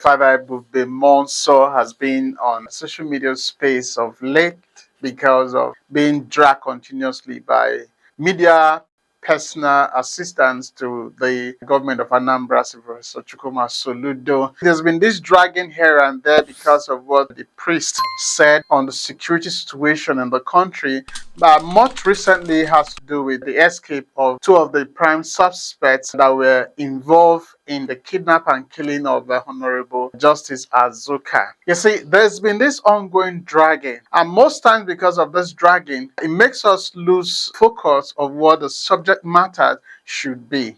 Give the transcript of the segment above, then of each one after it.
Father Ebube Muonso has been on social media space of late because of being dragged continuously by media personal assistants to the government of Anambra, Professor Soludo. There's been this dragging here and there because of what the priest said on the security situation in the country, but much recently has to do with the escape of two of the prime suspects that were involved in the kidnap and killing of the Honorable Justice Azuka. You see, there's been this ongoing dragging, and most times because of this dragging, it makes us lose focus of what the subject matter should be.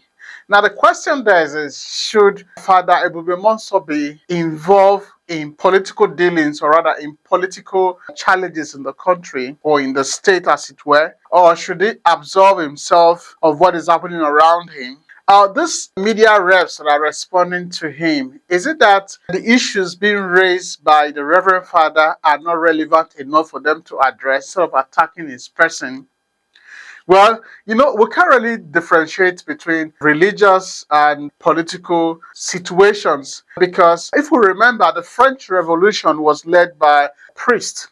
Now, the question there is should Father Ebube Muonso be involved in political dealings, or rather in political challenges in the country or in the state, as it were, or should he absolve himself of what is happening around him? These media reps that are responding to him, is it that the issues being raised by the Reverend Father are not relevant enough for them to address, sort of attacking his person? Well, we can't really differentiate between religious and political situations, because if we remember, the French Revolution was led by priests.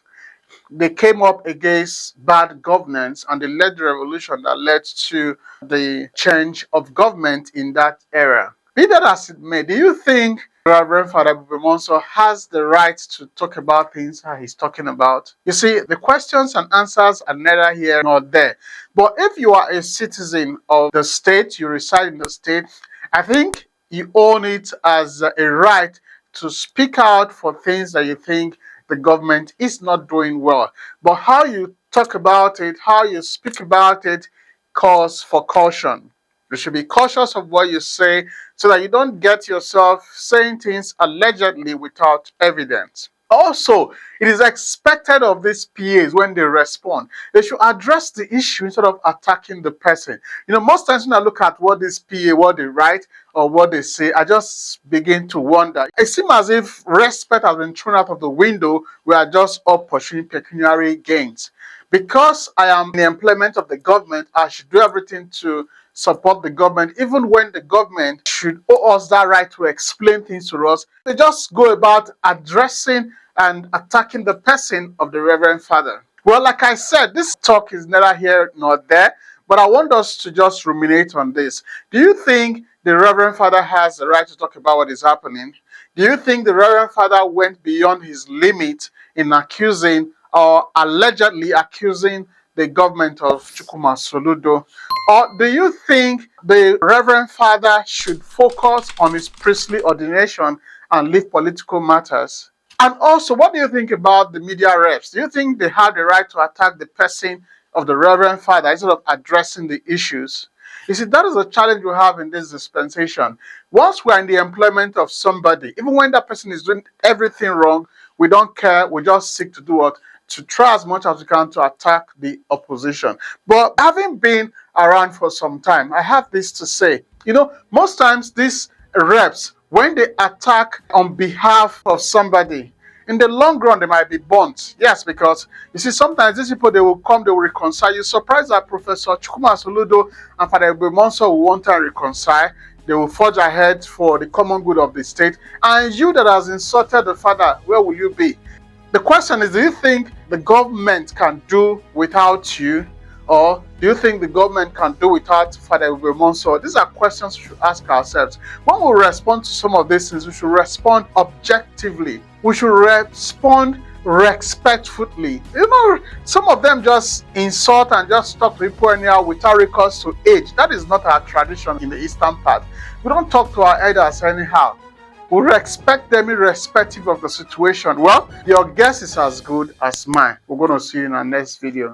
They came up against bad governance, and they led the revolution that led to the change of government in that era. Be that as it may, do you think Reverend Father Ebube Muonso has the right to talk about things that he's talking about? You see, the questions and answers are neither here nor there. But if you are a citizen of the state, you reside in the state, I think you own it as a right to speak out for things that you think the government is not doing well. But how you talk about it, how you speak about it, calls for caution. You should be cautious of what you say so that you don't get yourself saying things allegedly without evidence. Also, it is expected of these PAs when they respond, they should address the issue instead of attacking the person. Most times when I look at what this PA, what they write or what they say, I just begin to wonder. It seems as if respect has been thrown out of the window. We are just up pursuing pecuniary gains. Because I am in the employment of the government, I should do everything to support the government, even when the government should owe us that right to explain things to us. They just go about addressing and attacking the person of the Reverend Father. Well, like I said, this talk is neither here nor there, but I want us to just ruminate on this. Do you think the Reverend Father has the right to talk about what is happening? Do you think the Reverend Father went beyond his limit in accusing or allegedly accusing the government of Soludo? Or do you think the Reverend Father should focus on his priestly ordination and leave political matters? And also, what do you think about the media reps? Do you think they have the right to attack the person of the Reverend Father instead of addressing the issues? You see, that is a challenge we have in this dispensation. Once we're in the employment of somebody, even when that person is doing everything wrong, we don't care. We just seek to do what? To try as much as we can to attack the opposition. But having been around for some time, I have this to say. Most times these reps, when they attack on behalf of somebody, in the long run, they might be burnt. Yes, because you see, sometimes these people, they will come, they will reconcile. You're surprised that Professor Soludo and Father Ebube Muonso will want to reconcile. They will forge ahead for the common good of the state. And you that has insulted the Father, where will you be? The question is, do you think the government can do without you? Or do you think the government can do without Father Ebube Muonso? These are questions we should ask ourselves. When we respond to some of these things, we should respond objectively. We should respond respectfully. Some of them just insult and just talk to people anyhow without recourse to age. That is not our tradition in the Eastern part. We don't talk to our elders anyhow. We respect them irrespective of the situation. Well, your guess is as good as mine. We're going to see you in our next video.